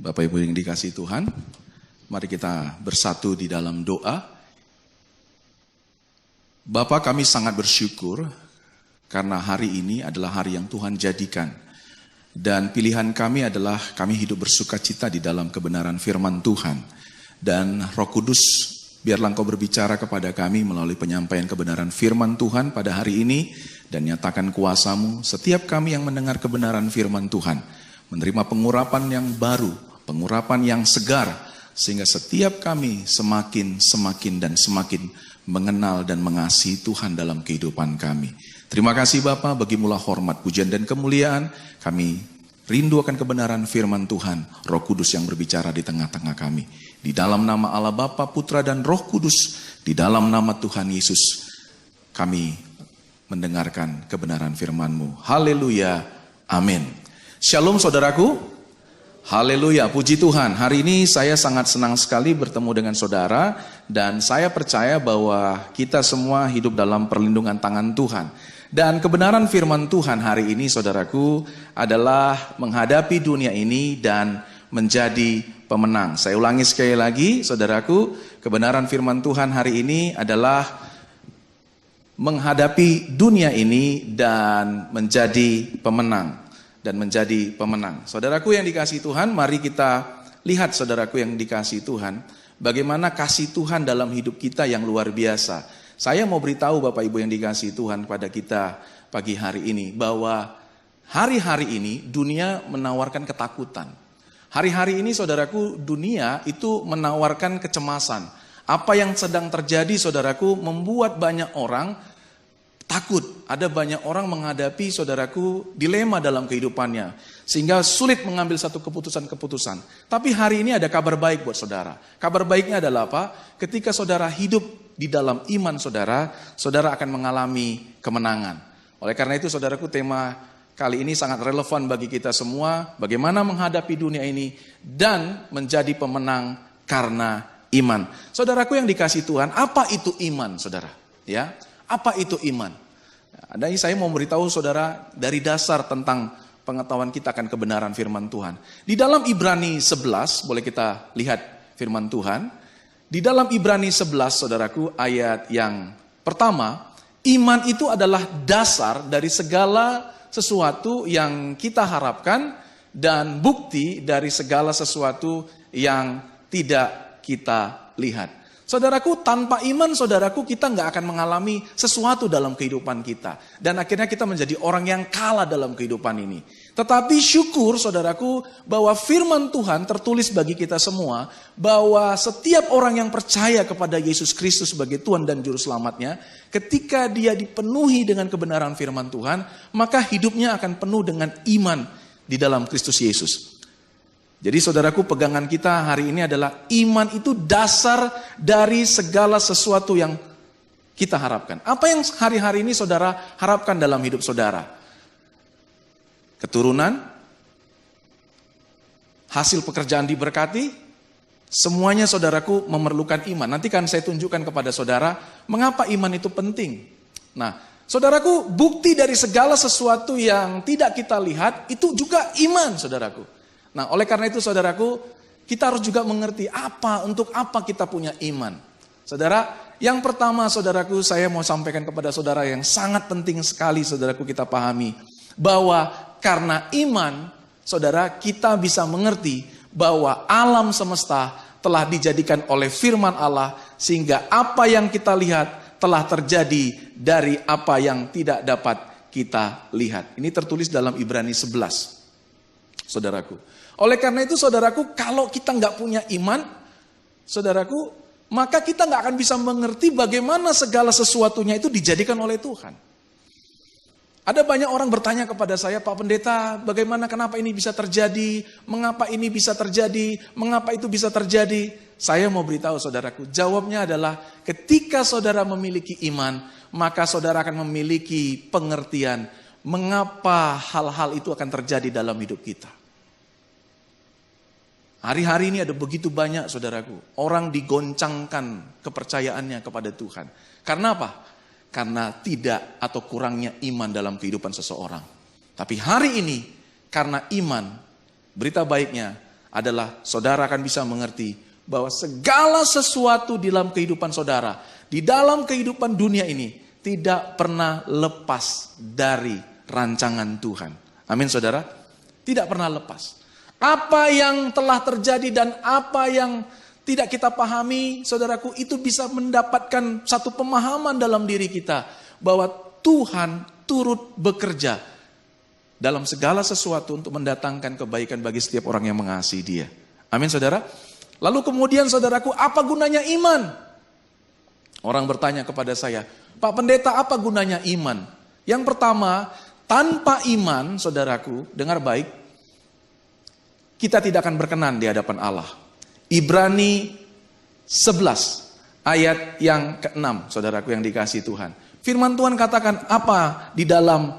Bapak Ibu yang dikasihi Tuhan, mari kita bersatu di dalam doa. Bapa, kami sangat bersyukur karena hari ini adalah hari yang Tuhan jadikan. Dan pilihan kami adalah kami hidup bersukacita di dalam kebenaran firman Tuhan. Dan Roh Kudus, biarlah Engkau berbicara kepada kami melalui penyampaian kebenaran firman Tuhan pada hari ini. Dan nyatakan kuasa-Mu setiap kami yang mendengar kebenaran firman Tuhan. Menerima pengurapan yang baru, pengurapan yang segar. Sehingga setiap kami semakin mengenal dan mengasihi Tuhan dalam kehidupan kami. Terima kasih Bapa, bagimulah hormat, pujian dan kemuliaan. Kami rindu akan kebenaran firman Tuhan, Roh Kudus yang berbicara di tengah-tengah kami. Di dalam nama Allah Bapa, Putra dan Roh Kudus, di dalam nama Tuhan Yesus, kami mendengarkan kebenaran firman-Mu. Haleluya, amin. Shalom saudaraku. Haleluya, puji Tuhan. Hari ini saya sangat senang sekali bertemu dengan saudara. Dan saya percaya bahwa kita semua hidup dalam perlindungan tangan Tuhan. Dan kebenaran firman Tuhan hari ini saudaraku adalah menghadapi dunia ini dan menjadi pemenang. Saya ulangi sekali lagi saudaraku, kebenaran firman Tuhan hari ini adalah menghadapi dunia ini dan menjadi pemenang. Saudaraku yang dikasihi Tuhan, mari kita lihat saudaraku yang dikasihi Tuhan, bagaimana kasih Tuhan dalam hidup kita yang luar biasa. Saya mau beritahu Bapak Ibu yang dikasihi Tuhan pada kita pagi hari ini, bahwa hari-hari ini dunia menawarkan ketakutan. Hari-hari ini saudaraku, dunia itu menawarkan kecemasan. Apa yang sedang terjadi saudaraku membuat banyak orang takut. Ada banyak orang menghadapi saudaraku dilema dalam kehidupannya. Sehingga sulit mengambil satu keputusan-keputusan. Tapi hari ini ada kabar baik buat saudara. Kabar baiknya adalah apa? Ketika saudara hidup di dalam iman saudara, saudara akan mengalami kemenangan. Oleh karena itu saudaraku, tema kali ini sangat relevan bagi kita semua. Bagaimana menghadapi dunia ini dan menjadi pemenang karena iman. Saudaraku yang dikasihi Tuhan, apa itu iman saudara? Ya, apa itu iman? Nah, saya mau beritahu saudara dari dasar tentang pengetahuan kita akan kebenaran firman Tuhan. Di dalam Ibrani 11, boleh kita lihat firman Tuhan. Di dalam Ibrani 11, saudaraku, ayat yang pertama, iman itu adalah dasar dari segala sesuatu yang kita harapkan dan bukti dari segala sesuatu yang tidak kita lihat. Saudaraku, tanpa iman saudaraku kita nggak akan mengalami sesuatu dalam kehidupan kita. Dan akhirnya kita menjadi orang yang kalah dalam kehidupan ini. Tetapi syukur saudaraku bahwa firman Tuhan tertulis bagi kita semua. Bahwa setiap orang yang percaya kepada Yesus Kristus sebagai Tuhan dan Juru Selamatnya. Ketika dia dipenuhi dengan kebenaran firman Tuhan. Maka hidupnya akan penuh dengan iman di dalam Kristus Yesus. Jadi saudaraku, pegangan kita hari ini adalah iman itu dasar dari segala sesuatu yang kita harapkan. Apa yang hari-hari ini saudara harapkan dalam hidup saudara? Keturunan, hasil pekerjaan diberkati, semuanya saudaraku memerlukan iman. Nanti kan saya tunjukkan kepada saudara mengapa iman itu penting. Nah, saudaraku, bukti dari segala sesuatu yang tidak kita lihat itu juga iman saudaraku. Nah, oleh karena itu saudaraku, kita harus juga mengerti untuk apa kita punya iman. Saudara, yang pertama saudaraku, saya mau sampaikan kepada saudara yang sangat penting sekali saudaraku kita pahami. Bahwa karena iman, saudara, kita bisa mengerti bahwa alam semesta telah dijadikan oleh firman Allah. Sehingga apa yang kita lihat telah terjadi dari apa yang tidak dapat kita lihat. Ini tertulis dalam Ibrani 11, saudaraku. Oleh karena itu saudaraku, kalau kita nggak punya iman, saudaraku, maka kita nggak akan bisa mengerti bagaimana segala sesuatunya itu dijadikan oleh Tuhan. Ada banyak orang bertanya kepada saya, Pak Pendeta, bagaimana, kenapa ini bisa terjadi? Mengapa ini bisa terjadi? Mengapa itu bisa terjadi? Saya mau beritahu saudaraku, jawabnya adalah ketika saudara memiliki iman, maka saudara akan memiliki pengertian mengapa hal-hal itu akan terjadi dalam hidup kita. Hari-hari ini ada begitu banyak saudaraku, orang digoncangkan kepercayaannya kepada Tuhan. Karena apa? Karena tidak atau kurangnya iman dalam kehidupan seseorang. Tapi hari ini, karena iman, berita baiknya adalah saudara akan bisa mengerti bahwa segala sesuatu di dalam kehidupan saudara, di dalam kehidupan dunia ini tidak pernah lepas dari rancangan Tuhan. Amin saudara? Tidak pernah lepas. Apa yang telah terjadi dan apa yang tidak kita pahami, saudaraku, itu bisa mendapatkan satu pemahaman dalam diri kita bahwa Tuhan turut bekerja dalam segala sesuatu untuk mendatangkan kebaikan bagi setiap orang yang mengasihi Dia. Amin saudara? Lalu kemudian saudaraku, apa gunanya iman? Orang bertanya kepada saya, Pak Pendeta, apa gunanya iman? Yang pertama, tanpa iman, saudaraku, dengar baik, kita tidak akan berkenan di hadapan Allah. Ibrani 11 ayat yang ke-6, saudaraku yang dikasihi Tuhan. Firman Tuhan katakan apa di dalam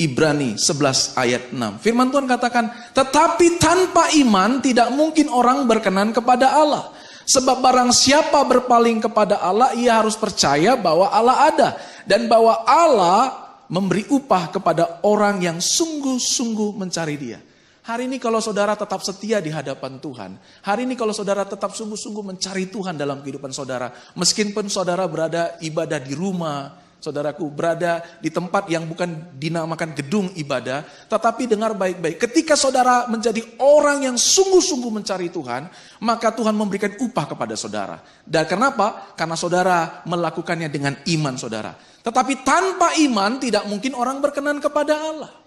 Ibrani 11 ayat 6. Firman Tuhan katakan, tetapi tanpa iman tidak mungkin orang berkenan kepada Allah. Sebab barang siapa berpaling kepada Allah, ia harus percaya bahwa Allah ada. Dan bahwa Allah memberi upah kepada orang yang sungguh-sungguh mencari Dia. Hari ini kalau saudara tetap setia di hadapan Tuhan, hari ini kalau saudara tetap sungguh-sungguh mencari Tuhan dalam kehidupan saudara, meskipun saudara berada ibadah di rumah, saudaraku berada di tempat yang bukan dinamakan gedung ibadah, tetapi dengar baik-baik, ketika saudara menjadi orang yang sungguh-sungguh mencari Tuhan, maka Tuhan memberikan upah kepada saudara. Dan kenapa? Karena saudara melakukannya dengan iman saudara. Tetapi tanpa iman tidak mungkin orang berkenan kepada Allah.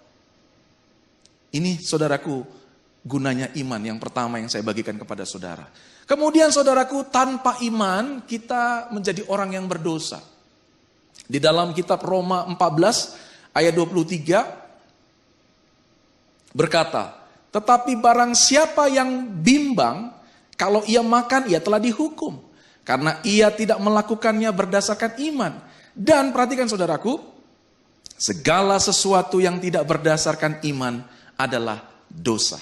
Ini saudaraku gunanya iman yang pertama yang saya bagikan kepada saudara. Kemudian saudaraku, tanpa iman kita menjadi orang yang berdosa. Di dalam kitab Roma 14 ayat 23 berkata, tetapi barang siapa yang bimbang, kalau ia makan ia telah dihukum. Karena ia tidak melakukannya berdasarkan iman. Dan perhatikan saudaraku, segala sesuatu yang tidak berdasarkan iman adalah dosa.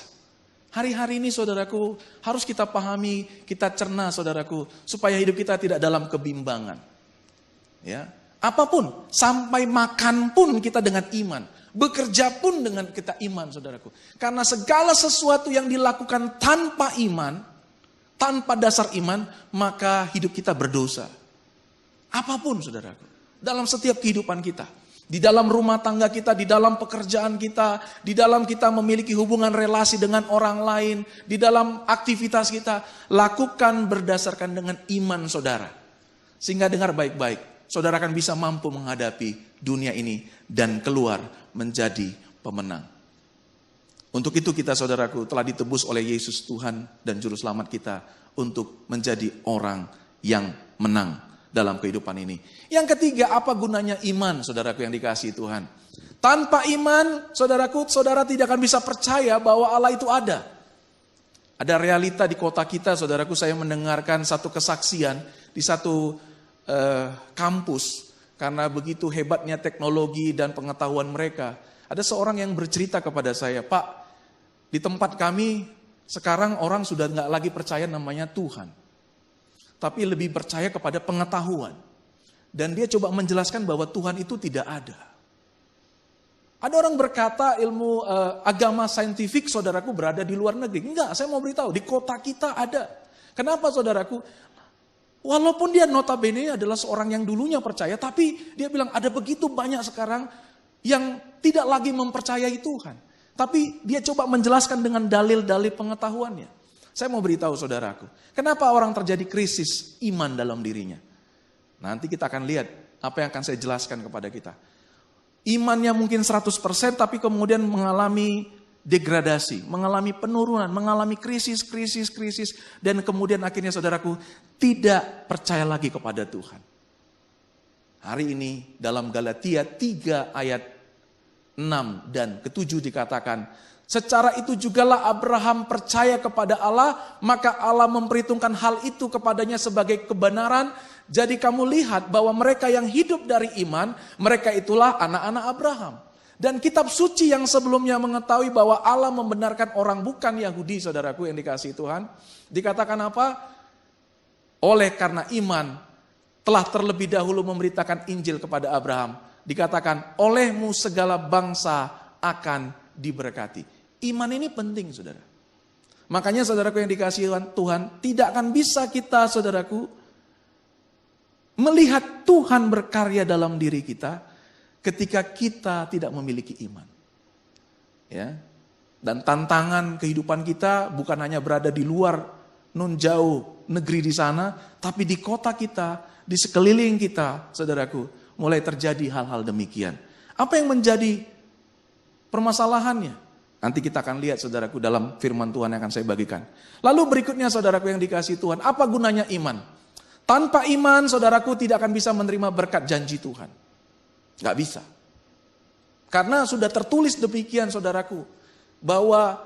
Hari-hari ini saudaraku harus kita pahami, kita cerna saudaraku, supaya hidup kita tidak dalam kebimbangan. Ya, apapun, sampai makan pun kita dengan iman, bekerja pun dengan kita iman saudaraku. Karena segala sesuatu yang dilakukan tanpa iman, tanpa dasar iman, maka hidup kita berdosa. Apapun saudaraku, dalam setiap kehidupan kita. Di dalam rumah tangga kita, di dalam pekerjaan kita, di dalam kita memiliki hubungan relasi dengan orang lain, di dalam aktivitas kita, lakukan berdasarkan dengan iman saudara. Sehingga dengar baik-baik, saudara akan bisa mampu menghadapi dunia ini dan keluar menjadi pemenang. Untuk itu kita saudaraku telah ditebus oleh Yesus Tuhan dan Juru Selamat kita untuk menjadi orang yang menang dalam kehidupan ini. Yang ketiga, apa gunanya iman, saudaraku yang dikasihi Tuhan? Tanpa iman, saudaraku, saudara tidak akan bisa percaya bahwa Allah itu ada. Ada realita di kota kita, saudaraku, saya mendengarkan satu kesaksian di satu kampus. Karena begitu hebatnya teknologi dan pengetahuan mereka. Ada seorang yang bercerita kepada saya, Pak, di tempat kami sekarang orang sudah nggak lagi percaya namanya Tuhan. Tapi lebih percaya kepada pengetahuan. Dan dia coba menjelaskan bahwa Tuhan itu tidak ada. Ada orang berkata ilmu agama saintifik saudaraku berada di luar negeri. Enggak, saya mau beritahu, di kota kita ada. Kenapa saudaraku? Walaupun dia notabene adalah seorang yang dulunya percaya, tapi dia bilang ada begitu banyak sekarang yang tidak lagi mempercayai Tuhan. Tapi dia coba menjelaskan dengan dalil-dalil pengetahuannya. Saya mau beritahu saudaraku, kenapa orang terjadi krisis iman dalam dirinya? Nanti kita akan lihat apa yang akan saya jelaskan kepada kita. Imannya mungkin 100% tapi kemudian mengalami degradasi, mengalami penurunan, mengalami krisis, dan kemudian akhirnya saudaraku tidak percaya lagi kepada Tuhan. Hari ini dalam Galatia 3 ayat 6 dan ke-7 dikatakan, secara itu jugalah Abraham percaya kepada Allah, maka Allah memperhitungkan hal itu kepadanya sebagai kebenaran. Jadi kamu lihat bahwa mereka yang hidup dari iman, mereka itulah anak-anak Abraham. Dan kitab suci yang sebelumnya mengetahui bahwa Allah membenarkan orang bukan Yahudi, saudaraku yang dikasihi Tuhan. Dikatakan apa? Oleh karena iman telah terlebih dahulu memberitakan Injil kepada Abraham. Dikatakan olehmu segala bangsa akan diberkati. Iman ini penting saudara. Makanya saudaraku yang dikasihi Tuhan, tidak akan bisa kita saudaraku melihat Tuhan berkarya dalam diri kita ketika kita tidak memiliki iman. Ya. Dan tantangan kehidupan kita bukan hanya berada di luar nun jauh negeri di sana, tapi di kota kita, di sekeliling kita, saudaraku, mulai terjadi hal-hal demikian. Apa yang menjadi permasalahannya? Nanti kita akan lihat saudaraku dalam firman Tuhan yang akan saya bagikan. Lalu berikutnya saudaraku yang dikasihi Tuhan, apa gunanya iman? Tanpa iman saudaraku tidak akan bisa menerima berkat janji Tuhan. Gak bisa. Karena sudah tertulis demikian saudaraku, bahwa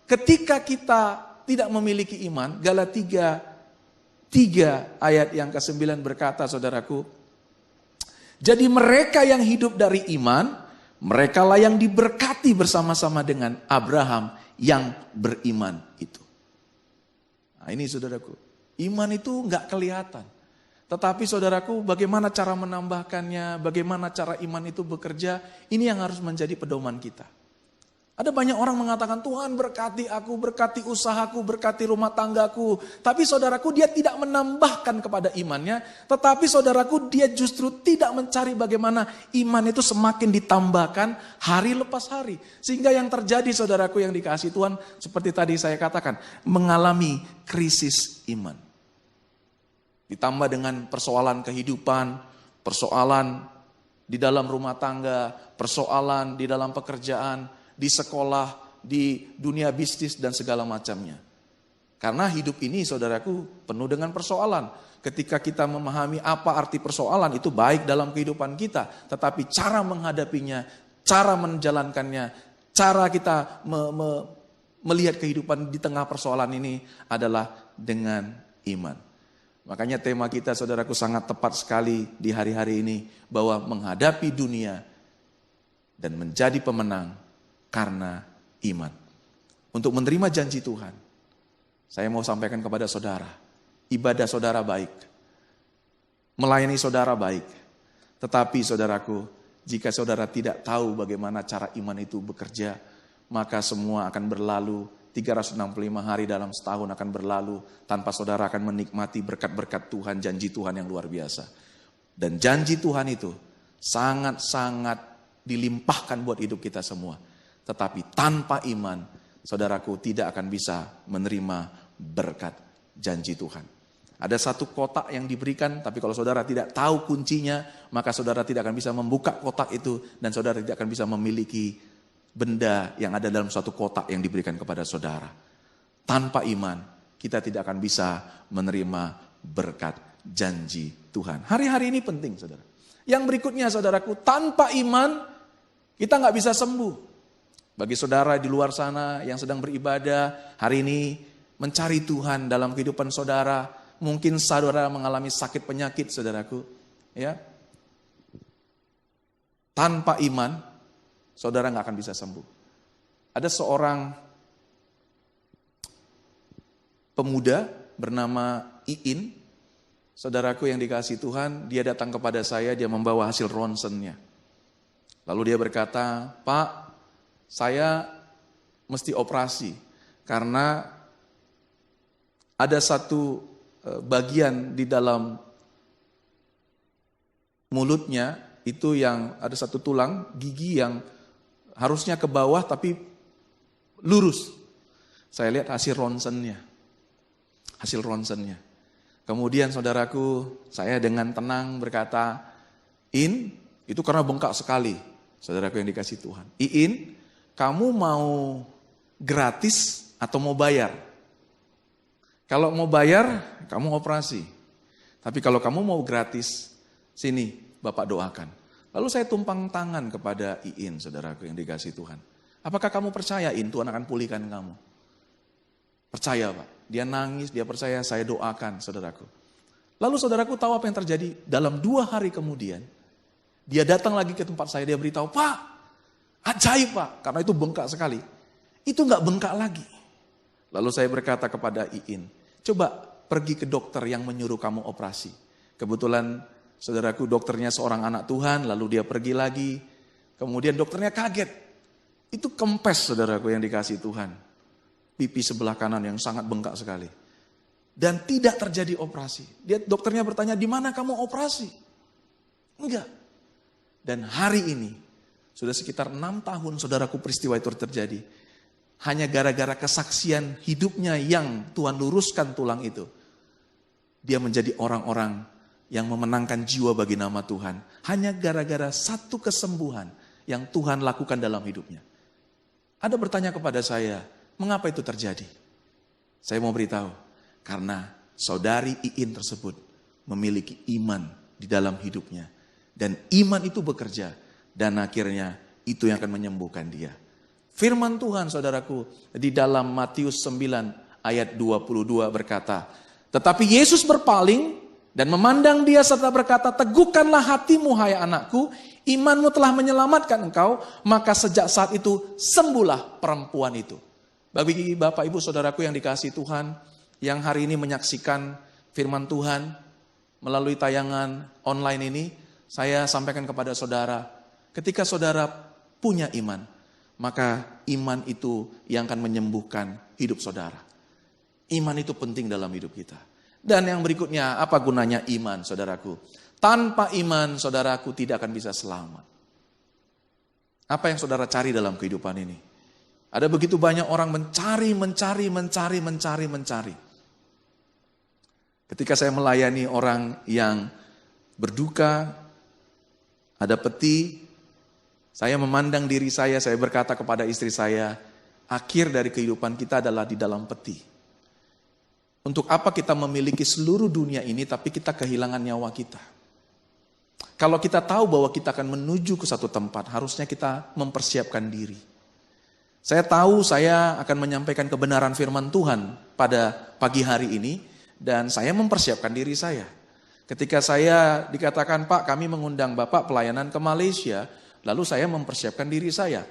ketika kita tidak memiliki iman, Galatia 3 ayat yang ke-9 berkata saudaraku, jadi mereka yang hidup dari iman, mereka lah yang diberkati bersama-sama dengan Abraham yang beriman itu. Nah ini saudaraku, iman itu enggak kelihatan. Tetapi saudaraku, bagaimana cara menambahkannya, bagaimana cara iman itu bekerja, ini yang harus menjadi pedoman kita. Ada banyak orang mengatakan, Tuhan berkati aku, berkati usahaku, berkati rumah tanggaku. Tapi saudaraku, dia tidak menambahkan kepada imannya. Tetapi saudaraku, dia justru tidak mencari bagaimana iman itu semakin ditambahkan hari lepas hari. Sehingga yang terjadi saudaraku yang dikasihi Tuhan, seperti tadi saya katakan, mengalami krisis iman. Ditambah dengan persoalan kehidupan, persoalan di dalam rumah tangga, persoalan di dalam pekerjaan, di sekolah, di dunia bisnis dan segala macamnya. Karena hidup ini saudaraku penuh dengan persoalan. Ketika kita memahami apa arti persoalan itu baik dalam kehidupan kita. Tetapi cara menghadapinya, cara menjalankannya, cara kita melihat kehidupan di tengah persoalan ini adalah dengan iman. Makanya tema kita saudaraku sangat tepat sekali di hari-hari ini. Bahwa menghadapi dunia dan menjadi pemenang karena iman. Untuk menerima janji Tuhan, saya mau sampaikan kepada saudara, ibadah saudara baik, melayani saudara baik. Tetapi saudaraku, jika saudara tidak tahu bagaimana cara iman itu bekerja, maka semua akan berlalu, 365 hari dalam setahun akan berlalu, tanpa saudara akan menikmati berkat-berkat Tuhan, janji Tuhan yang luar biasa. Dan janji Tuhan itu sangat-sangat dilimpahkan buat hidup kita semua. Tetapi tanpa iman, saudaraku tidak akan bisa menerima berkat janji Tuhan. Ada satu kotak yang diberikan, tapi kalau saudara tidak tahu kuncinya, maka saudara tidak akan bisa membuka kotak itu, dan saudara tidak akan bisa memiliki benda yang ada dalam suatu kotak yang diberikan kepada saudara. Tanpa iman, kita tidak akan bisa menerima berkat janji Tuhan. Hari-hari ini penting saudara. Yang berikutnya saudaraku, tanpa iman, kita nggak bisa sembuh. Bagi saudara di luar sana yang sedang beribadah hari ini mencari Tuhan dalam kehidupan saudara, mungkin saudara mengalami sakit penyakit saudaraku, ya. Tanpa iman, saudara nggak akan bisa sembuh. Ada seorang pemuda bernama Iin, saudaraku yang dikasihi Tuhan, dia datang kepada saya, dia membawa hasil ronsennya. Lalu dia berkata, Pak, saya mesti operasi karena ada satu bagian di dalam mulutnya itu yang ada satu tulang gigi yang harusnya ke bawah tapi lurus. Saya lihat hasil ronsennya. Kemudian saudaraku, saya dengan tenang berkata, In, itu karena bengkak sekali. Saudaraku yang dikasihi Tuhan. Iin, kamu mau gratis atau mau bayar? Kalau mau bayar, kamu operasi. Tapi kalau kamu mau gratis, sini Bapak doakan. Lalu saya tumpang tangan kepada Iin, saudaraku yang dikasihi Tuhan. Apakah kamu percaya In, Tuhan akan pulihkan kamu? Percaya Pak. Dia nangis, dia percaya, saya doakan saudaraku. Lalu saudaraku tahu apa yang terjadi? Dalam 2 hari kemudian, dia datang lagi ke tempat saya, dia beritahu, Pak, ajaib Pak, karena itu bengkak sekali. Itu gak bengkak lagi. Lalu saya berkata kepada Iin, coba pergi ke dokter yang menyuruh kamu operasi. Kebetulan saudaraku dokternya seorang anak Tuhan, lalu dia pergi lagi. Kemudian dokternya kaget. Itu kempes saudaraku yang dikasihi Tuhan. pipi sebelah kanan yang sangat bengkak sekali. Dan tidak terjadi operasi. Dokternya bertanya, di mana kamu operasi? Enggak. Dan hari ini, sudah sekitar 6 tahun saudaraku peristiwa itu terjadi. Hanya gara-gara kesaksian hidupnya yang Tuhan luruskan tulang itu. Dia menjadi orang-orang yang memenangkan jiwa bagi nama Tuhan. Hanya gara-gara satu kesembuhan yang Tuhan lakukan dalam hidupnya. Ada bertanya kepada saya, mengapa itu terjadi? Saya mau beritahu. Karena saudari Iin tersebut memiliki iman di dalam hidupnya. Dan iman itu bekerja. Dan akhirnya itu yang akan menyembuhkan dia. Firman Tuhan saudaraku di dalam Matius 9 ayat 22 berkata. Tetapi Yesus berpaling dan memandang dia serta berkata, teguhkanlah hatimu hai anakku, imanmu telah menyelamatkan engkau. Maka sejak saat itu sembuhlah perempuan itu. Bagi Bapak Ibu Saudaraku yang dikasihi Tuhan, yang hari ini menyaksikan firman Tuhan melalui tayangan online ini, saya sampaikan kepada saudara, ketika saudara punya iman, maka iman itu yang akan menyembuhkan hidup saudara. Iman itu penting dalam hidup kita. Dan yang berikutnya, apa gunanya iman saudaraku? Tanpa iman saudaraku tidak akan bisa selamat. Apa yang saudara cari dalam kehidupan ini? Ada begitu banyak orang mencari. Ketika saya melayani orang yang berduka, ada peti, saya memandang diri saya berkata kepada istri saya, akhir dari kehidupan kita adalah di dalam peti. Untuk apa kita memiliki seluruh dunia ini tapi kita kehilangan nyawa kita? Kalau kita tahu bahwa kita akan menuju ke satu tempat, harusnya kita mempersiapkan diri. Saya tahu saya akan menyampaikan kebenaran firman Tuhan pada pagi hari ini, dan saya mempersiapkan diri saya. Ketika saya dikatakan, Pak, kami mengundang Bapak pelayanan ke Malaysia, lalu saya mempersiapkan diri saya.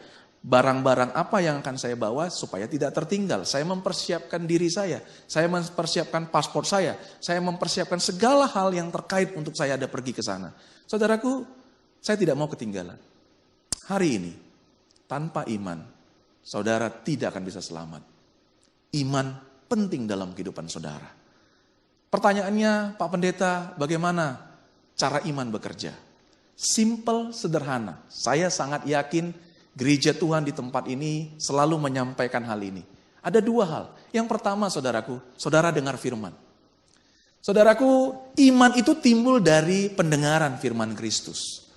Barang-barang apa yang akan saya bawa supaya tidak tertinggal. Saya mempersiapkan diri saya mempersiapkan paspor saya mempersiapkan segala hal yang terkait untuk saya ada pergi ke sana. Saudaraku, saya tidak mau ketinggalan. Hari ini, tanpa iman, saudara tidak akan bisa selamat. Iman penting dalam kehidupan saudara. Pertanyaannya, Pak Pendeta, bagaimana cara iman bekerja? Simple, sederhana. Saya sangat yakin gereja Tuhan di tempat ini selalu menyampaikan hal ini. Ada 2 hal. Yang pertama saudaraku, saudara dengar firman. Saudaraku, iman itu timbul dari pendengaran firman Kristus.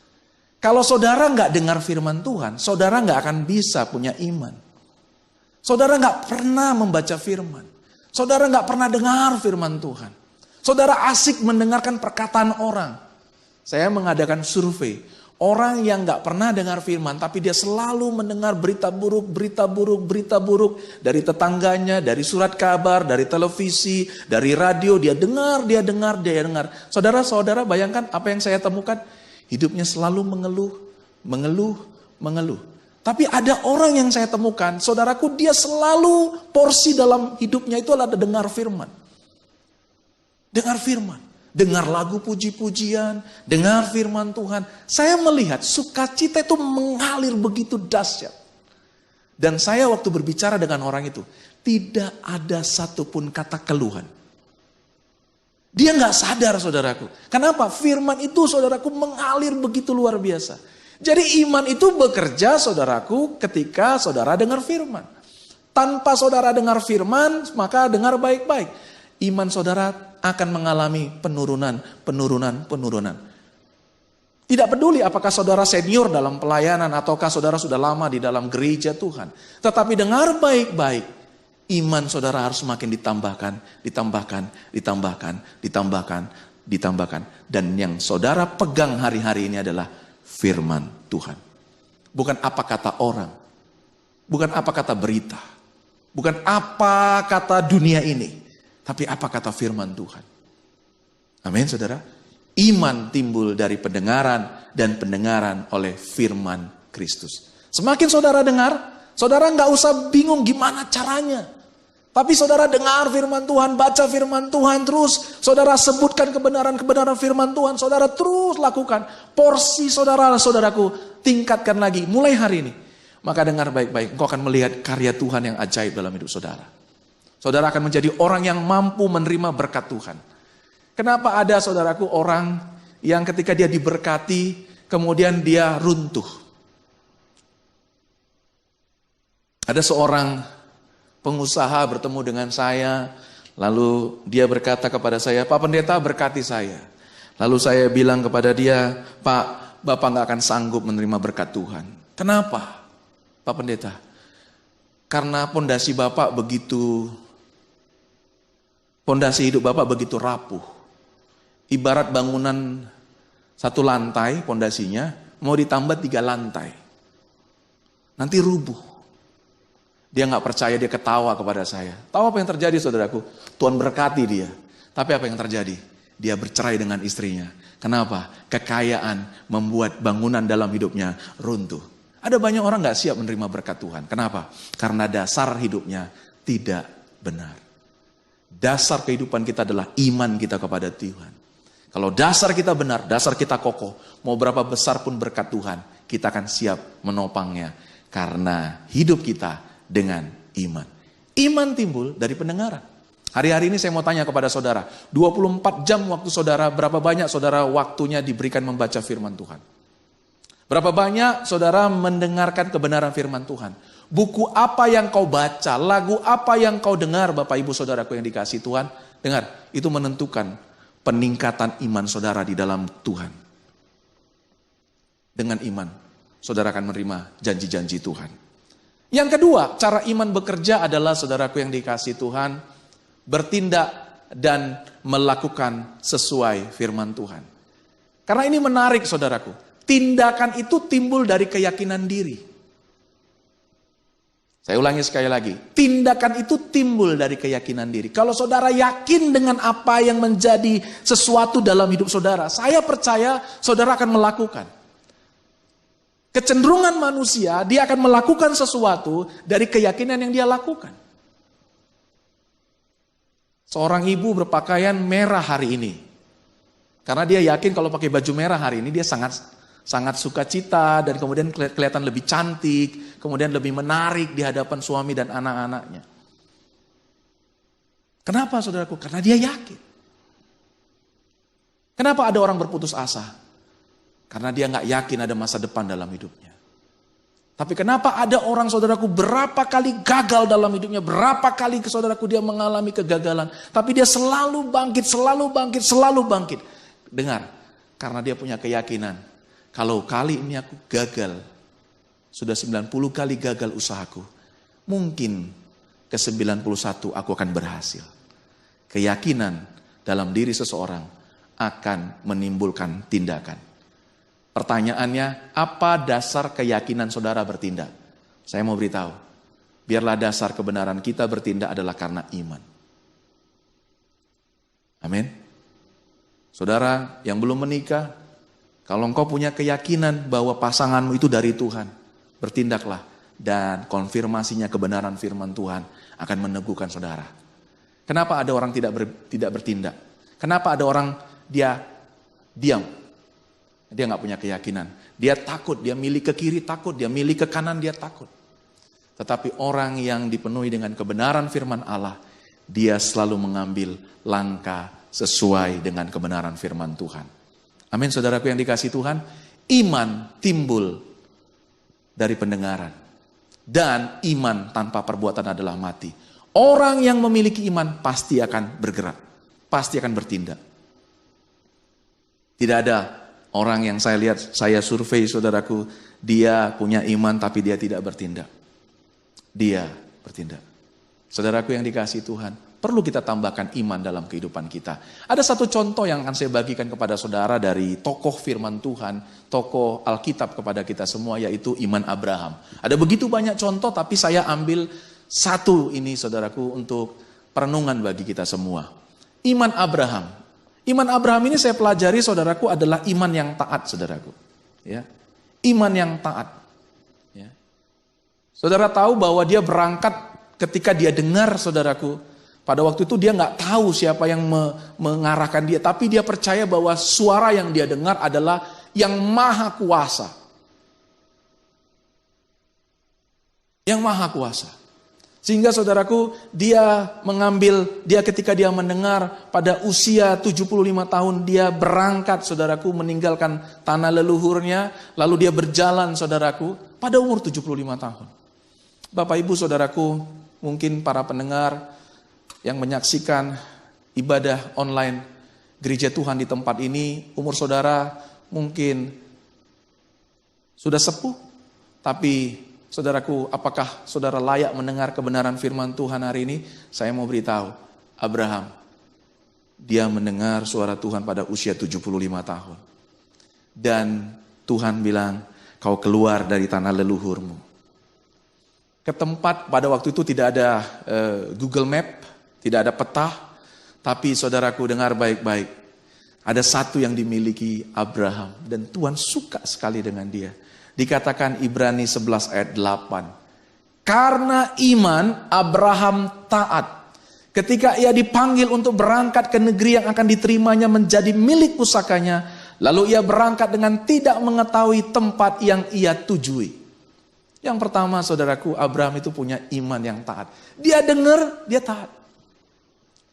Kalau saudara nggak dengar firman Tuhan, saudara nggak akan bisa punya iman. Saudara nggak pernah membaca firman. Saudara nggak pernah dengar firman Tuhan. Saudara asik mendengarkan perkataan orang. Saya mengadakan survei. Orang yang gak pernah dengar firman, tapi dia selalu mendengar berita buruk dari tetangganya, dari surat kabar, dari televisi, dari radio. Dia dengar. Saudara-saudara bayangkan apa yang saya temukan. Hidupnya selalu mengeluh. Tapi ada orang yang saya temukan, saudaraku, dia selalu porsi dalam hidupnya itu adalah dengar firman. Dengar lagu puji-pujian, dengar firman Tuhan. Saya melihat sukacita itu mengalir begitu dahsyat. Dan saya waktu berbicara dengan orang itu, tidak ada satupun kata keluhan. Dia gak sadar saudaraku. Kenapa? Firman itu saudaraku mengalir begitu luar biasa. Jadi iman itu bekerja saudaraku ketika saudara dengar firman. Tanpa saudara dengar firman, maka dengar baik-baik. Iman saudara akan mengalami penurunan. Tidak peduli apakah saudara senior dalam pelayanan ataukah saudara sudah lama di dalam gereja Tuhan. Tetapi dengar baik-baik, iman saudara harus semakin ditambahkan. Dan yang saudara pegang hari-hari ini adalah firman Tuhan. Bukan apa kata orang, bukan apa kata berita, bukan apa kata dunia ini. Tapi apa kata firman Tuhan? Amin saudara. Iman timbul dari pendengaran dan pendengaran oleh firman Kristus. Semakin saudara dengar, saudara gak usah bingung gimana caranya. Tapi saudara dengar firman Tuhan, baca firman Tuhan terus. Saudara sebutkan kebenaran-kebenaran firman Tuhan. Saudara terus lakukan. Porsi saudaraku tingkatkan lagi mulai hari ini. Maka dengar baik-baik, engkau akan melihat karya Tuhan yang ajaib dalam hidup saudara. Saudara akan menjadi orang yang mampu menerima berkat Tuhan. Kenapa ada saudaraku orang yang ketika dia diberkati, kemudian dia runtuh? Ada seorang pengusaha bertemu dengan saya, lalu dia berkata kepada saya, "Pak Pendeta, berkati saya." Lalu saya bilang kepada dia, "Pak, Bapak gak akan sanggup menerima berkat Tuhan." "Kenapa, Pak Pendeta?" "Karena pondasi Bapak pondasi hidup Bapak begitu rapuh. Ibarat bangunan satu lantai pondasinya, mau ditambah 3 lantai. Nanti rubuh." Dia gak percaya, dia ketawa kepada saya. Tahu apa yang terjadi saudaraku? Tuhan berkati dia. Tapi apa yang terjadi? Dia bercerai dengan istrinya. Kenapa? Kekayaan membuat bangunan dalam hidupnya runtuh. Ada banyak orang gak siap menerima berkat Tuhan. Kenapa? Karena dasar hidupnya tidak benar. Dasar kehidupan kita adalah iman kita kepada Tuhan. Kalau dasar kita benar, dasar kita kokoh, mau berapa besar pun berkat Tuhan, kita akan siap menopangnya. Karena hidup kita dengan iman. Iman timbul dari pendengaran. Hari-hari ini saya mau tanya kepada saudara, 24 jam waktu saudara, berapa banyak saudara waktunya diberikan membaca firman Tuhan? Berapa banyak saudara mendengarkan kebenaran firman Tuhan? Buku apa yang kau baca, lagu apa yang kau dengar, Bapak Ibu Saudaraku yang dikasihi Tuhan? Dengar, itu menentukan peningkatan iman saudara di dalam Tuhan. Dengan iman, saudara akan menerima janji-janji Tuhan. Yang kedua, cara iman bekerja adalah saudaraku yang dikasihi Tuhan, bertindak dan melakukan sesuai firman Tuhan. Karena ini menarik saudaraku, tindakan itu timbul dari keyakinan diri. Saya ulangi sekali lagi, tindakan itu timbul dari keyakinan diri. Kalau saudara yakin dengan apa yang menjadi sesuatu dalam hidup saudara, saya percaya saudara akan melakukan. Kecenderungan manusia, dia akan melakukan sesuatu dari keyakinan yang dia lakukan. Seorang ibu berpakaian merah hari ini. Karena dia yakin kalau pakai baju merah hari ini dia sangat sukacita dan kemudian kelihatan lebih cantik, kemudian lebih menarik di hadapan suami dan anak-anaknya. Kenapa saudaraku? Karena dia yakin. Kenapa ada orang berputus asa? Karena dia gak yakin ada masa depan dalam hidupnya. Tapi kenapa ada orang saudaraku berapa kali gagal dalam hidupnya, berapa kali saudaraku dia mengalami kegagalan, tapi dia selalu bangkit, selalu bangkit, selalu bangkit. Dengar, karena dia punya keyakinan, kalau kali ini aku gagal, sudah 90 kali gagal usahaku, mungkin ke 91 aku akan berhasil. Keyakinan dalam diri seseorang akan menimbulkan tindakan. Pertanyaannya, apa dasar keyakinan saudara bertindak? Saya mau beritahu, biarlah dasar kebenaran kita bertindak adalah karena iman. Amin. Saudara yang belum menikah, kalau engkau punya keyakinan bahwa pasanganmu itu dari Tuhan, bertindaklah dan konfirmasinya kebenaran firman Tuhan akan meneguhkan saudara. Kenapa ada orang tidak bertindak? Kenapa ada orang dia diam? Dia gak punya keyakinan. Dia takut, dia milih ke kiri takut, dia milih ke kanan dia takut. Tetapi orang yang dipenuhi dengan kebenaran firman Allah, dia selalu mengambil langkah sesuai dengan kebenaran firman Tuhan. Amin saudaraku yang dikasihi Tuhan. Iman timbul dari pendengaran. Dan iman tanpa perbuatan adalah mati. Orang yang memiliki iman pasti akan bergerak. Pasti akan bertindak. Tidak ada orang yang saya lihat, saya survei saudaraku, dia punya iman tapi dia tidak bertindak. Dia bertindak. Saudaraku yang dikasihi Tuhan, perlu kita tambahkan iman dalam kehidupan kita. Ada satu contoh yang akan saya bagikan kepada saudara dari tokoh firman Tuhan, tokoh Alkitab kepada kita semua, yaitu iman Abraham. Ada begitu banyak contoh tapi saya ambil satu ini saudaraku untuk perenungan bagi kita semua. Iman Abraham. Iman Abraham ini saya pelajari saudaraku adalah iman yang taat saudaraku. Ya. Iman yang taat. Ya. Saudara tahu bahwa dia berangkat ketika dia dengar saudaraku. Pada waktu itu dia nggak tahu siapa yang mengarahkan dia. Tapi dia percaya bahwa suara yang dia dengar adalah yang maha kuasa. Yang maha kuasa. Sehingga saudaraku, dia ketika dia mendengar pada usia 75 tahun dia berangkat saudaraku meninggalkan tanah leluhurnya, lalu dia berjalan saudaraku pada umur 75 tahun. Bapak Ibu saudaraku, mungkin para pendengar yang menyaksikan ibadah online gereja Tuhan di tempat ini, umur saudara mungkin sudah sepuh, tapi saudaraku, apakah saudara layak mendengar kebenaran firman Tuhan hari ini? Saya mau beritahu, Abraham, dia mendengar suara Tuhan pada usia 75 tahun. Dan Tuhan bilang, kau keluar dari tanah leluhurmu. Ke tempat pada waktu itu tidak ada Google Map, tidak ada peta, tapi saudaraku dengar baik-baik. Ada satu yang dimiliki Abraham dan Tuhan suka sekali dengan dia. Dikatakan Ibrani 11 ayat 8. Karena iman Abraham taat. Ketika ia dipanggil untuk berangkat ke negeri yang akan diterimanya menjadi milik pusakanya. Lalu ia berangkat dengan tidak mengetahui tempat yang ia tujui. Yang pertama saudaraku, Abraham itu punya iman yang taat. Dia dengar, dia taat.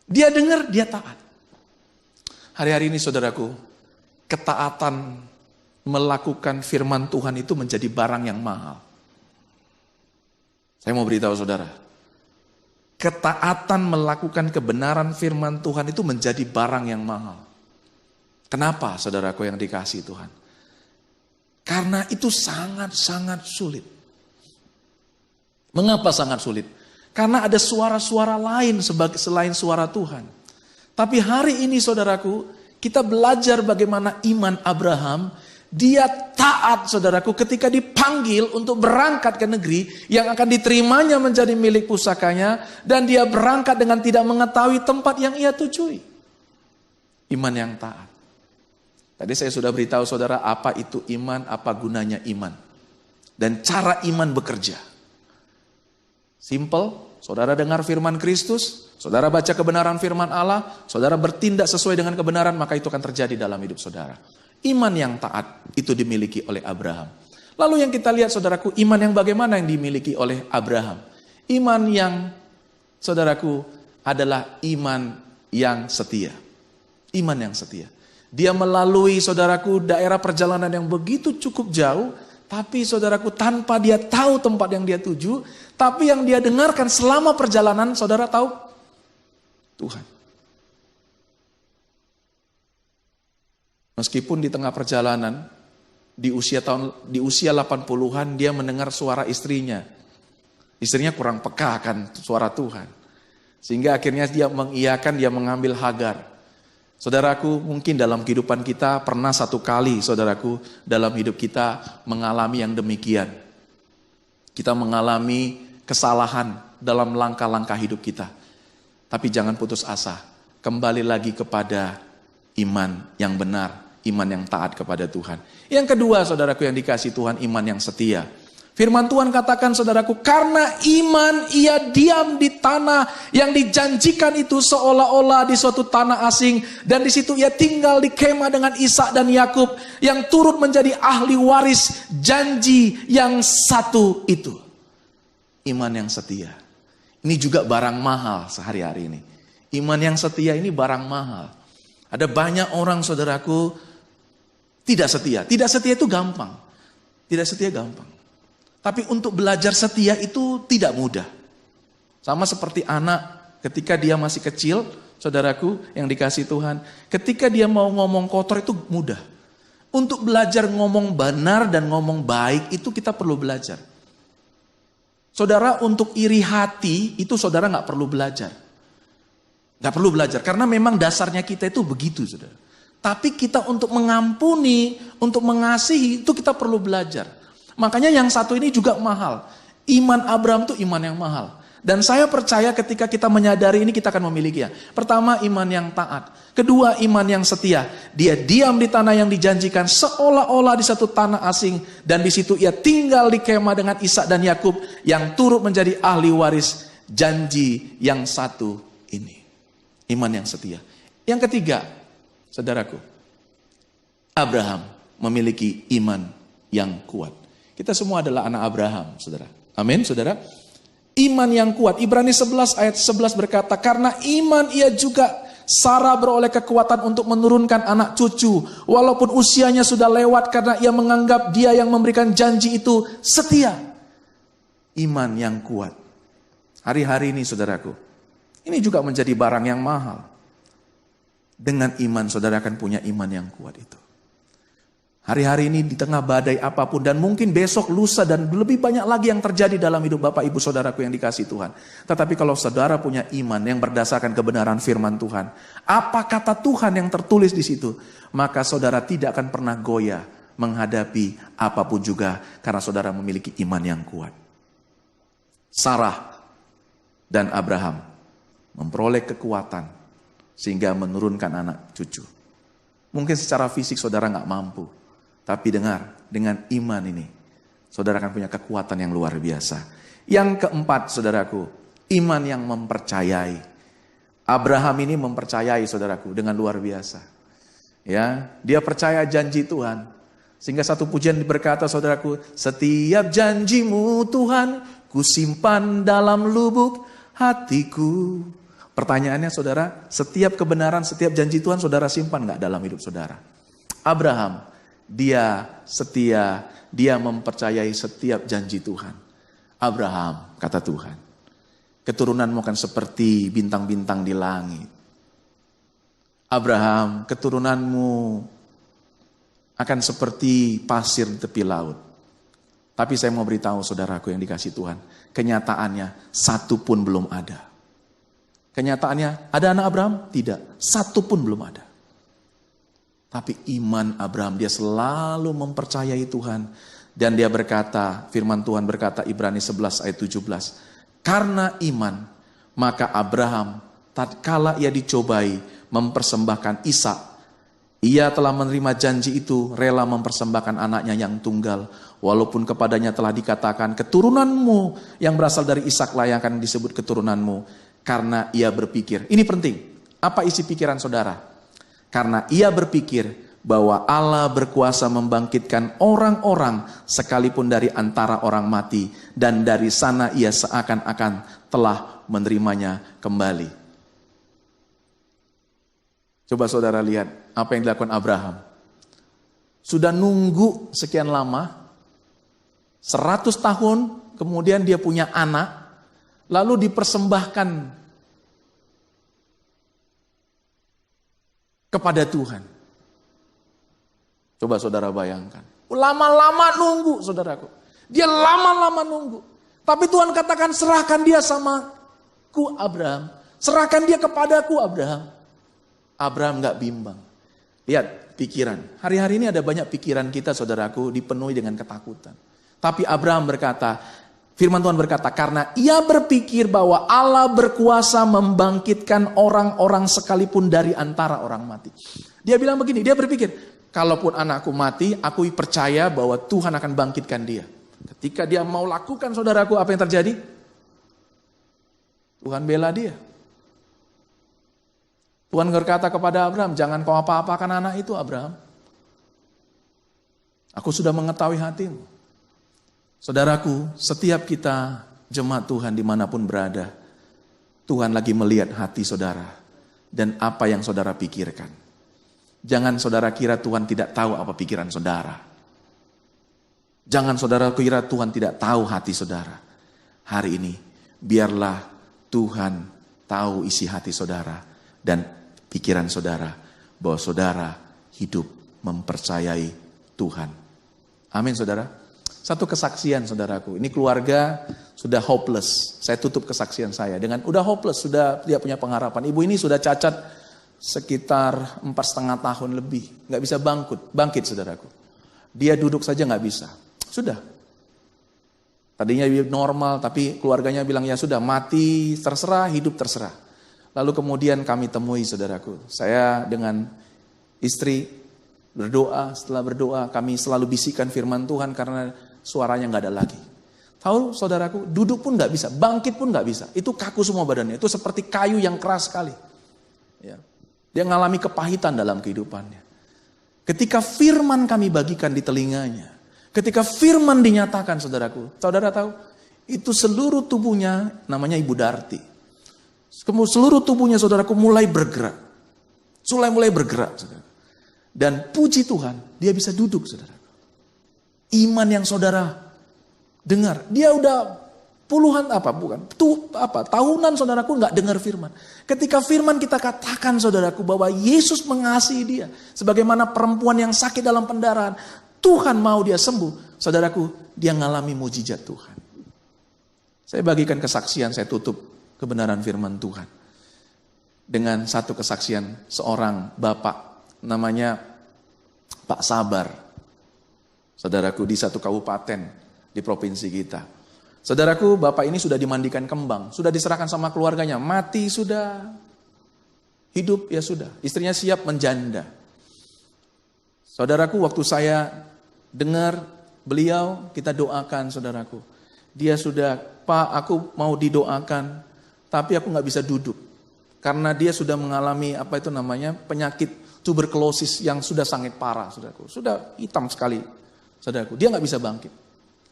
Dia dengar, dia taat. Hari-hari ini saudaraku, ketaatan melakukan firman Tuhan itu menjadi barang yang mahal. Saya mau beritahu saudara, ketaatan melakukan kebenaran firman Tuhan itu menjadi barang yang mahal. Kenapa saudaraku yang dikasihi Tuhan? Karena itu sangat-sangat sulit. Mengapa sangat sulit? Karena ada suara-suara lain selain suara Tuhan. Tapi hari ini saudaraku, kita belajar bagaimana iman Abraham. Dia taat saudaraku ketika dipanggil untuk berangkat ke negeri yang akan diterimanya menjadi milik pusakanya. Dan dia berangkat dengan tidak mengetahui tempat yang ia tujui. Iman yang taat. Tadi saya sudah beritahu saudara apa itu iman, apa gunanya iman. Dan cara iman bekerja. Simple, saudara dengar firman Kristus, saudara baca kebenaran firman Allah, saudara bertindak sesuai dengan kebenaran, maka itu akan terjadi dalam hidup saudara. Iman yang taat itu dimiliki oleh Abraham. Lalu yang kita lihat saudaraku, iman yang bagaimana yang dimiliki oleh Abraham? Iman yang saudaraku adalah iman yang setia. Iman yang setia. Dia melalui saudaraku daerah perjalanan yang begitu cukup jauh, tapi saudaraku tanpa dia tahu tempat yang dia tuju, tapi yang dia dengarkan selama perjalanan, saudara tahu? Tuhan. Meskipun di tengah perjalanan, di usia 80-an dia mendengar suara istrinya. Istrinya kurang peka akan suara Tuhan. Sehingga akhirnya dia mengiyakan, dia mengambil Hagar. Saudaraku, mungkin dalam kehidupan kita pernah satu kali, saudaraku, dalam hidup kita mengalami yang demikian. Kita mengalami kesalahan dalam langkah-langkah hidup kita. Tapi jangan putus asa. Kembali lagi kepada iman yang benar. Iman yang taat kepada Tuhan. Yang kedua saudaraku yang dikasih Tuhan, iman yang setia. Firman Tuhan katakan saudaraku, karena iman ia diam di tanah yang dijanjikan itu seolah-olah di suatu tanah asing. Dan di situ ia tinggal di kemah dengan Ishak dan Yakub yang turut menjadi ahli waris janji yang satu itu. Iman yang setia. Ini juga barang mahal sehari-hari ini. Iman yang setia ini barang mahal. Ada banyak orang saudaraku tidak setia. Tidak setia itu gampang. Tidak setia gampang. Tapi untuk belajar setia itu tidak mudah. Sama seperti anak ketika dia masih kecil, saudaraku yang dikasih Tuhan. Ketika dia mau ngomong kotor itu mudah. Untuk belajar ngomong benar dan ngomong baik itu kita perlu belajar. Saudara, untuk iri hati itu saudara gak perlu belajar. Gak perlu belajar karena memang dasarnya kita itu begitu saudara. Tapi kita untuk mengampuni, untuk mengasihi itu kita perlu belajar. Makanya yang satu ini juga mahal. Iman Abraham itu iman yang mahal. Dan saya percaya ketika kita menyadari ini kita akan memilikinya. Pertama, iman yang taat. Kedua, iman yang setia. Dia diam di tanah yang dijanjikan seolah-olah di satu tanah asing. Dan di situ ia tinggal di kemah dengan Ishak dan Yakub yang turut menjadi ahli waris janji yang satu ini. Iman yang setia. Yang ketiga, saudaraku, Abraham memiliki iman yang kuat. Kita semua adalah anak Abraham, saudara. Amin, saudara. Iman yang kuat. Ibrani 11 ayat 11 berkata, karena iman ia juga Sarah beroleh kekuatan untuk menurunkan anak cucu. Walaupun usianya sudah lewat karena ia menganggap dia yang memberikan janji itu setia. Iman yang kuat. Hari-hari ini saudaraku, ini juga menjadi barang yang mahal. Dengan iman saudara akan punya iman yang kuat itu. Hari-hari ini di tengah badai apapun dan mungkin besok, lusa dan lebih banyak lagi yang terjadi dalam hidup Bapak Ibu Saudaraku yang dikasihi Tuhan. Tetapi kalau saudara punya iman yang berdasarkan kebenaran firman Tuhan, apa kata Tuhan yang tertulis di situ, maka saudara tidak akan pernah goyah menghadapi apapun juga karena saudara memiliki iman yang kuat. Sarah dan Abraham memperoleh kekuatan sehingga menurunkan anak cucu. Mungkin secara fisik saudara nggak mampu. Tapi dengar, dengan iman ini, saudara akan punya kekuatan yang luar biasa. Yang keempat, saudaraku, iman yang mempercayai. Abraham ini mempercayai, saudaraku, dengan luar biasa. Ya, dia percaya janji Tuhan. Sehingga satu pujian berkata, saudaraku, setiap janjimu Tuhan, ku simpan dalam lubuk hatiku. Pertanyaannya, saudara, setiap kebenaran, setiap janji Tuhan, saudara simpan nggak dalam hidup saudara? Abraham, dia setia, dia mempercayai setiap janji Tuhan. Abraham, kata Tuhan, keturunanmu akan seperti bintang-bintang di langit. Abraham, keturunanmu akan seperti pasir di tepi laut. Tapi saya mau beritahu saudaraku yang dikasih Tuhan, kenyataannya satu pun belum ada. Kenyataannya ada anak Abraham? Tidak, satu pun belum ada. Tapi iman Abraham, dia selalu mempercayai Tuhan. Dan dia berkata, firman Tuhan berkata, Ibrani 11 ayat 17. Karena iman, maka Abraham, tatkala ia dicobai, mempersembahkan Ishak. Ia telah menerima janji itu, rela mempersembahkan anaknya yang tunggal. Walaupun kepadanya telah dikatakan, keturunanmu yang berasal dari Ishak lah yang akan disebut keturunanmu. Karena ia berpikir, ini penting, apa isi pikiran saudara? Karena ia berpikir bahwa Allah berkuasa membangkitkan orang-orang sekalipun dari antara orang mati. Dan dari sana ia seakan-akan telah menerimanya kembali. Coba saudara lihat apa yang dilakukan Abraham. Sudah nunggu sekian lama, 100 tahun kemudian dia punya anak, lalu dipersembahkan kepada Tuhan. Coba saudara bayangkan. Lama-lama nunggu saudaraku. Dia lama-lama nunggu. Tapi Tuhan katakan serahkan dia sama ku Abraham. Serahkan dia kepadaku Abraham. Abraham gak bimbang. Lihat pikiran. Hari-hari ini ada banyak pikiran kita saudaraku dipenuhi dengan ketakutan. Tapi Abraham berkata, firman Tuhan berkata, karena ia berpikir bahwa Allah berkuasa membangkitkan orang-orang sekalipun dari antara orang mati. Dia bilang begini, dia berpikir, kalaupun anakku mati, aku percaya bahwa Tuhan akan bangkitkan dia. Ketika dia mau lakukan saudaraku, apa yang terjadi? Tuhan bela dia. Tuhan berkata kepada Abraham, jangan kau apa-apakan anak itu Abraham. Aku sudah mengetahui hatimu. Saudaraku, setiap kita jemaat Tuhan dimanapun berada, Tuhan lagi melihat hati saudara dan apa yang saudara pikirkan. Jangan saudara kira Tuhan tidak tahu apa pikiran saudara. Jangan saudara kira Tuhan tidak tahu hati saudara. Hari ini, biarlah Tuhan tahu isi hati saudara dan pikiran saudara, bahwa saudara hidup mempercayai Tuhan. Amin saudara. Satu kesaksian saudaraku, ini keluarga sudah hopeless. Saya tutup kesaksian saya dengan udah hopeless, sudah tidak punya pengharapan. Ibu ini sudah cacat sekitar 4,5 tahun lebih, nggak bisa bangkit saudaraku. Dia duduk saja nggak bisa. Sudah. Tadinya normal, tapi keluarganya bilang ya sudah mati terserah, hidup terserah. Lalu kemudian kami temui saudaraku. Saya dengan istri berdoa, setelah berdoa kami selalu bisikan firman Tuhan karena suaranya nggak ada lagi. Tahu saudaraku, duduk pun nggak bisa, bangkit pun nggak bisa. Itu kaku semua badannya, itu seperti kayu yang keras sekali. Ya. Dia mengalami kepahitan dalam kehidupannya. Ketika firman kami bagikan di telinganya, ketika firman dinyatakan saudaraku, saudara tahu, Itu seluruh tubuhnya namanya Ibu Darti. Seluruh tubuhnya saudaraku mulai bergerak. Mulai bergerak, saudara. Dan puji Tuhan, dia bisa duduk, saudara. Iman yang saudara dengar, dia udah puluhan tahunan saudaraku nggak dengar firman. Ketika firman kita katakan saudaraku bahwa Yesus mengasihi dia, sebagaimana perempuan yang sakit dalam pendarahan, Tuhan mau dia sembuh, saudaraku, dia ngalami mujizat Tuhan. Saya bagikan kesaksian, saya tutup kebenaran firman Tuhan dengan satu kesaksian seorang bapak namanya Pak Sabar, saudaraku, di satu kabupaten di provinsi kita. Saudaraku, bapak ini sudah dimandikan kembang, sudah diserahkan sama keluarganya, mati sudah, hidup ya sudah, istrinya siap menjanda. Saudaraku, waktu saya dengar beliau, kita doakan saudaraku. Dia sudah, Pak, aku mau didoakan, tapi aku gak bisa duduk. Karena dia sudah mengalami penyakit tuberkulosis yang sudah sangat parah, saudaraku. Sudah hitam sekali, saudaraku. Dia gak bisa bangkit.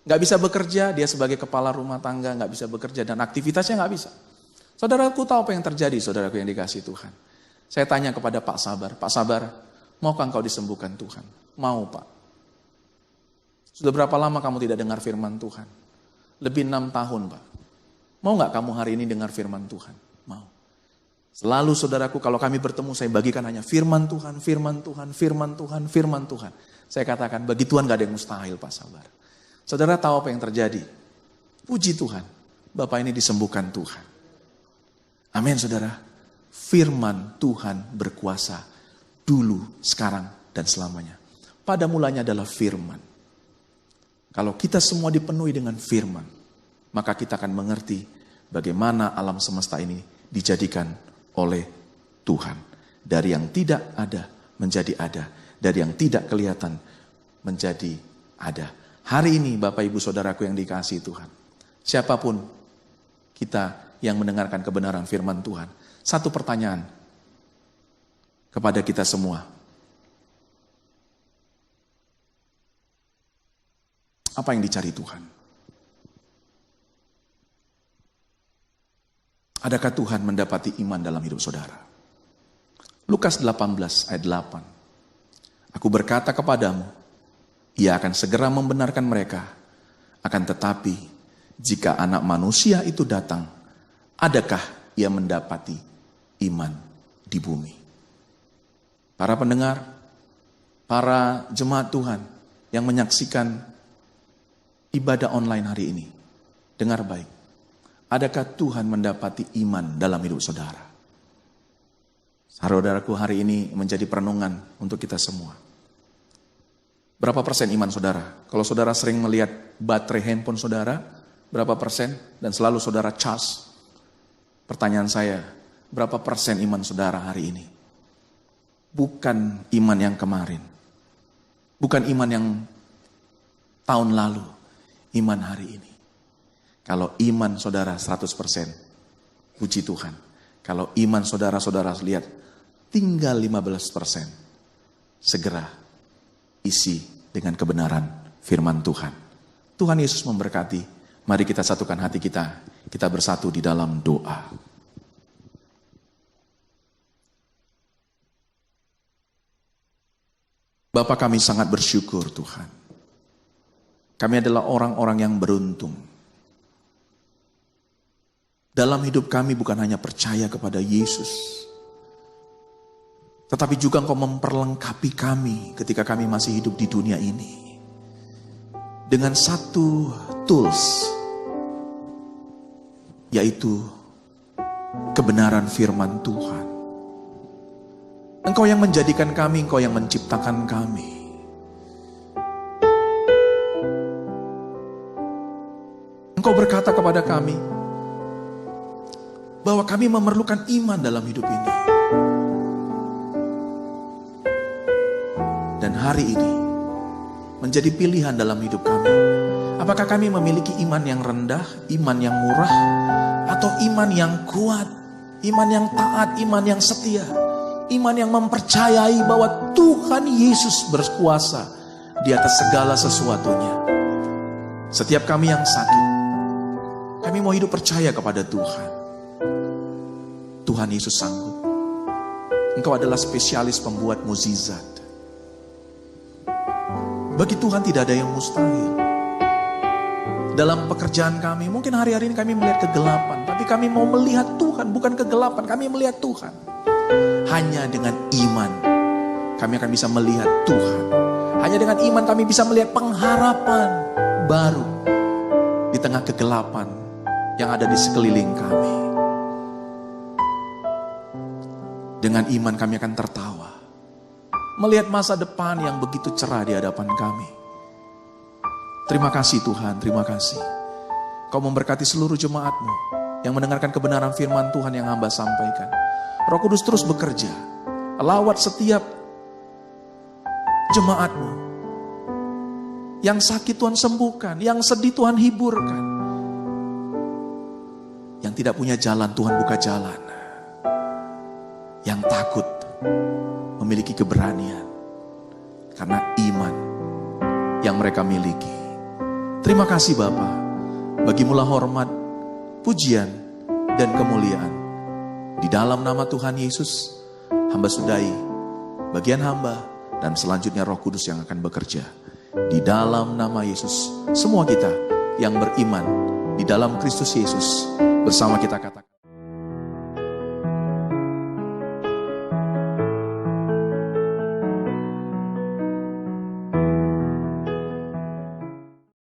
Gak bisa bekerja, dia sebagai kepala rumah tangga gak bisa bekerja dan aktivitasnya gak bisa. Saudaraku tahu apa yang terjadi, saudaraku yang dikasihi Tuhan. Saya tanya kepada Pak Sabar, Pak Sabar, maukah engkau disembuhkan Tuhan? Mau, Pak. Sudah berapa lama kamu tidak dengar firman Tuhan? Lebih 6 tahun, Pak. Mau gak kamu hari ini dengar firman Tuhan? Mau. Selalu saudaraku kalau kami bertemu saya bagikan hanya firman Tuhan, firman Tuhan, firman Tuhan, firman Tuhan. Saya katakan bagi Tuhan gak ada yang mustahil, Pak Sabar. Saudara tahu apa yang terjadi? Puji Tuhan, Bapak ini disembuhkan Tuhan. Amin, saudara. Firman Tuhan berkuasa dulu, sekarang, dan selamanya. Pada mulanya adalah firman. Kalau kita semua dipenuhi dengan firman, maka kita akan mengerti bagaimana alam semesta ini dijadikan oleh Tuhan. Dari yang tidak ada menjadi ada. Dari yang tidak kelihatan menjadi ada. Hari ini Bapak Ibu Saudaraku yang dikasihi Tuhan, siapapun kita yang mendengarkan kebenaran firman Tuhan, satu pertanyaan kepada kita semua. Apa yang dicari Tuhan? Adakah Tuhan mendapati iman dalam hidup saudara? Lukas 18 ayat 8. Aku berkata kepadamu, Ia akan segera membenarkan mereka. Akan tetapi, jika anak manusia itu datang, adakah ia mendapati iman di bumi? Para pendengar, para jemaat Tuhan yang menyaksikan ibadah online hari ini, dengar baik. Adakah Tuhan mendapati iman dalam hidup saudara? Saudaraku, hari ini menjadi perenungan untuk kita semua. Berapa persen iman saudara? Kalau saudara sering melihat baterai handphone saudara, berapa persen? Dan selalu saudara charge. Pertanyaan saya, berapa persen iman saudara hari ini? Bukan iman yang kemarin. Bukan iman yang tahun lalu. Iman hari ini. Kalau iman saudara 100%, puji Tuhan. Kalau iman saudara-saudara lihat, tinggal 15%. Segera isi dengan kebenaran firman Tuhan. Tuhan Yesus memberkati. Mari kita satukan hati kita. Kita bersatu di dalam doa. Bapa, kami sangat bersyukur Tuhan. Kami adalah orang-orang yang beruntung. Dalam hidup kami bukan hanya percaya kepada Yesus, tetapi juga Engkau memperlengkapi kami ketika kami masih hidup di dunia ini. Dengan satu tools, yaitu kebenaran firman Tuhan. Engkau yang menjadikan kami, Engkau yang menciptakan kami. Engkau berkata kepada kami, bahwa kami memerlukan iman dalam hidup ini. Dan hari ini menjadi pilihan dalam hidup kami. Apakah kami memiliki iman yang rendah, iman yang murah, atau iman yang kuat, iman yang taat, iman yang setia, iman yang mempercayai bahwa Tuhan Yesus berkuasa di atas segala sesuatunya. Setiap kami yang sakit, Kami mau hidup percaya kepada Tuhan. Tuhan Yesus sanggup. Engkau adalah spesialis pembuat mukjizat. Bagi Tuhan tidak ada yang mustahil. Dalam pekerjaan kami, mungkin hari-hari ini kami melihat kegelapan, tapi kami mau melihat Tuhan, bukan kegelapan, kami melihat Tuhan. Hanya dengan iman, kami akan bisa melihat Tuhan. Hanya dengan iman kami bisa melihat pengharapan baru di tengah kegelapan yang ada di sekeliling kami. Dengan iman kami akan tertawa, melihat masa depan yang begitu cerah di hadapan kami. Terima kasih Tuhan, terima kasih. Kau memberkati seluruh jemaat-Mu yang mendengarkan kebenaran firman Tuhan yang hamba sampaikan. Roh Kudus terus bekerja, lawat setiap jemaat-Mu. Yang sakit Tuhan sembuhkan, yang sedih Tuhan hiburkan. Yang tidak punya jalan Tuhan buka jalan. Yang takut memiliki keberanian karena iman yang mereka miliki. Terima kasih Bapa, bagimulah hormat, pujian, dan kemuliaan. Di dalam nama Tuhan Yesus, hamba sudahi bagian hamba dan selanjutnya Roh Kudus yang akan bekerja. Di dalam nama Yesus, semua kita yang beriman di dalam Kristus Yesus bersama kita katakan.